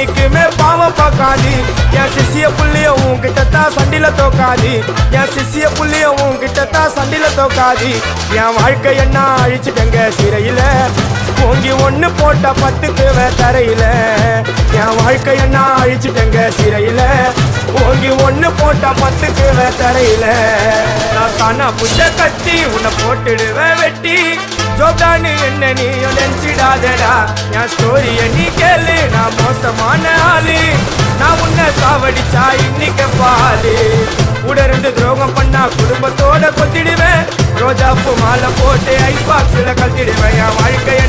என்னைக்குமே பாவம் பார்க்காது என் சிசிய புள்ளிய உன்கிட்டத்தான் சண்டில தோக்காது என் சிசிய புள்ளிய உன்கிட்டத்தான் சண்டில தோக்காது என் வாழ்க்கை என்ன அழிச்சுட்டங்க சிறையில ஓங்கி ஒண்ணு போட்ட 10க்கு தரையில என் வாழ்க்கை என்ன அழிச்சுட்டங்க சிறையில ஓங்கி ஒண்ணு போட்ட 10க்கு தரையில நான் தானா புட்ட கட்டி உன்னை போட்டுடுவேன் வெட்டி ஜோப்டானு என்ன நீயும் நினைச்சிடாதடா என் ஸ்டோரிய நீ கேளு நான் மோசமான ஆளு நான் உன்னை சாவடிச்சா இன்னைக்கு பாலு உடருந்து துரோகம் பண்ணா குடும்பத்தோட கொத்திடுவேன் ரோஜாப்பு மாலை போட்டு ஐஸ் பாக்ஸ்ல கத்திடுவேன் என் வாழ்க்கைய